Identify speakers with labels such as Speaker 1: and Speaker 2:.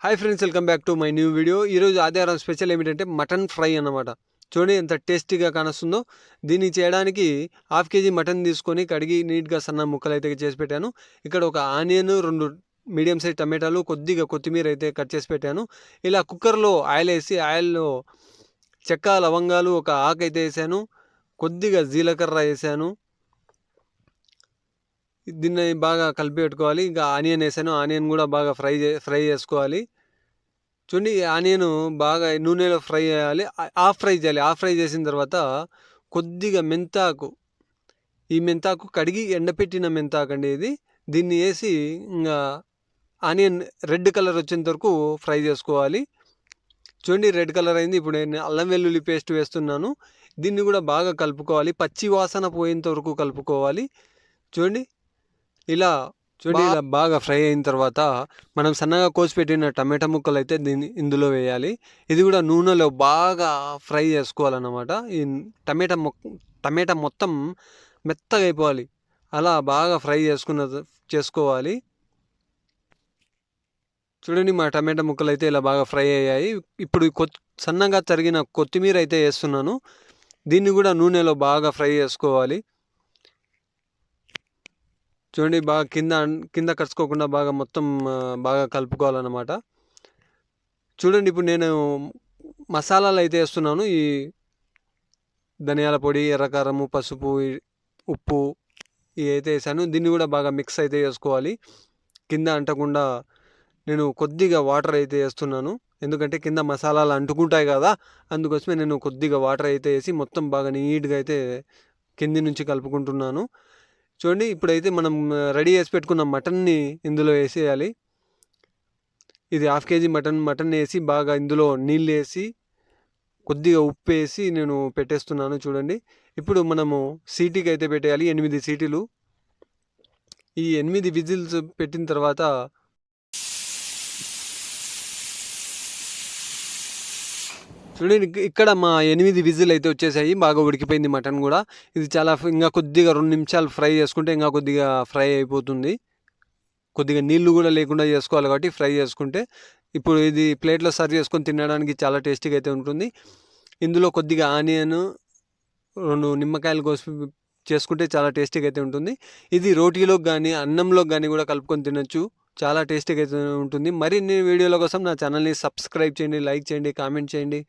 Speaker 1: Hi friends, welcome back to my new video. ఈరోజు ఆదివారం special ఏమిటంటే మటన్ ఫ్రై అన్నమాట. చూడండి ఎంత టేస్టీగా కానొస్తుందో. దీన్ని చేయడానికి హాఫ్ కేజీ మటన్ తీసుకొని కడిగి నీట్గా సన్న ముక్కలు అయితే చేసి పెట్టాను. ఇక్కడ ఒక ఆనియన్, 2 మీడియం సైజ్ టమాటాలు, కొద్దిగా కొత్తిమీర అయితే కట్ చేసి పెట్టాను. ఇలా కుక్కర్లో ఆయిల్ వేసి ఆయిల్లో చెక్క, లవంగాలు, ఒక ఆకు అయితే వేసాను. కొద్దిగా జీలకర్ర వేసాను. దీన్ని బాగా కలిపి పెట్టుకోవాలి. ఇంకా ఆనియన్ వేసాను. ఆనియన్ కూడా బాగా ఫ్రై చేసుకోవాలి. చూడండి, ఆనియన్ బాగా నూనెలో ఫ్రై చేయాలి. హాఫ్ ఫ్రై చేసిన తర్వాత కొద్దిగా మెంతాకు, ఈ మెంతాకు కడిగి ఎండపెట్టిన మెంతాకు అండి ఇది. దీన్ని వేసి ఇంకా ఆనియన్ రెడ్ కలర్ వచ్చేంత వరకు ఫ్రై చేసుకోవాలి. చూడండి, రెడ్ కలర్ అయింది. ఇప్పుడు నేను అల్లం వెల్లుల్లి పేస్ట్ వేస్తున్నాను. దీన్ని కూడా బాగా కలుపుకోవాలి. పచ్చి వాసన పోయేంత వరకు కలుపుకోవాలి. చూడండి, ఇలా బాగా ఫ్రై అయిన తర్వాత మనం సన్నగా కోసి పెట్టిన టమాటా ముక్కలు అయితే ఇందులో వేయాలి. ఇది కూడా నూనెలో బాగా ఫ్రై చేసుకోవాలన్నమాట. ఈ టమాటా మొత్తం మెత్తగా అయిపోవాలి. అలా బాగా ఫ్రై చేసుకోవాలి. చూడండి, మా టమాటా ముక్కలు అయితే ఇలా బాగా ఫ్రై అయ్యాయి. ఇప్పుడు సన్నగా తరిగిన కొత్తిమీర అయితే వేస్తున్నాను. దీన్ని కూడా నూనెలో బాగా ఫ్రై చేసుకోవాలి. చూడండి, బాగా కింద కరుచుకోకుండా బాగా మొత్తం బాగా కలుపుకోవాలన్నమాట. చూడండి, ఇప్పుడు నేను మసాలాలు అయితే వేస్తున్నాను. ఈ ధనియాల పొడి, ఎర్రకారము, పసుపు, ఉప్పు ఇవి అయితే వేసాను. దీన్ని కూడా బాగా మిక్స్ అయితే చేసుకోవాలి. కింద అంటకుండా నేను కొద్దిగా వాటర్ అయితే వేస్తున్నాను. ఎందుకంటే కింద మసాలాలు అంటుకుంటాయి కదా, అందుకోసమే నేను కొద్దిగా వాటర్ అయితే వేసి మొత్తం బాగా నీట్గా అయితే కింది నుంచి కలుపుకుంటున్నాను. చూడండి, ఇప్పుడైతే మనం రెడీ చేసి పెట్టుకున్న మటన్ని ఇందులో వేసేయాలి. ఇది హాఫ్ కేజీ మటన్ వేసి బాగా ఇందులో నీళ్ళు వేసి కొద్దిగా ఉప్పు వేసి నేను పెట్టేస్తున్నాను. చూడండి, ఇప్పుడు మనము సీటీకి అయితే పెట్టేయాలి. 8 సీటీలు. ఈ 8 విజిల్స్ పెట్టిన తర్వాత చూడండి, ఇక్కడ మా 8 విజిల్ అయితే వచ్చేసాయి. బాగా ఉడికిపోయింది మటన్ కూడా. ఇది చాలా ఇంకా కొద్దిగా 2 నిమిషాలు ఫ్రై చేసుకుంటే ఇంకా కొద్దిగా ఫ్రై అయిపోతుంది. కొద్దిగా నీళ్లు కూడా లేకుండా చేసుకోవాలి కాబట్టి ఫ్రై చేసుకుంటే. ఇప్పుడు ఇది ప్లేట్లో సర్వ్ చేసుకొని తినడానికి చాలా టేస్టీగా అయితే ఉంటుంది. ఇందులో కొద్దిగా ఆనియన్, 2 నిమ్మకాయలు కోసి చేసుకుంటే చాలా టేస్టీగా అయితే ఉంటుంది. ఇది రోటీలోకి కానీ అన్నంలోకి కానీ కూడా కలుపుకొని తినొచ్చు. చాలా టేస్టీగా అయితే ఉంటుంది. మరిన్ని వీడియోల కోసం నా ఛానల్ని సబ్స్క్రైబ్ చేయండి, లైక్ చేయండి, కామెంట్ చేయండి.